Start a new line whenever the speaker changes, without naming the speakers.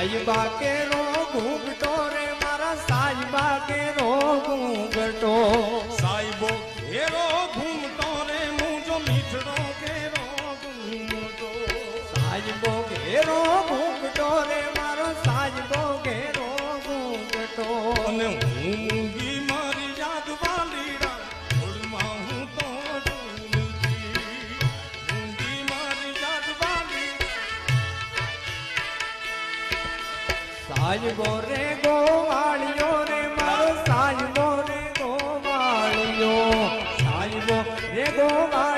સાહેબા કેરો ઘૂંઘટો રે મારા સાહેબા કેરો ઘૂંઘટો
સાહેબો ઘેરો ઘૂમતો રે મુજો મીઠડો કેરો ઘૂમતો
સાહેબો ઘેરો ઘૂંઘટો રે મારો સાહેબો ઘેરો ઘૂંઘટો
અને હું મૂંગી મારી યાદ વાલી ઓળમાં હું તો ડૂબતી મૂંગી મારી યાદ વાલી
સાહેબો રે ગોવાળિયો રે મારો સાહેબો રે ગોવાળિયો સાહેબો રે ગોવાળિયો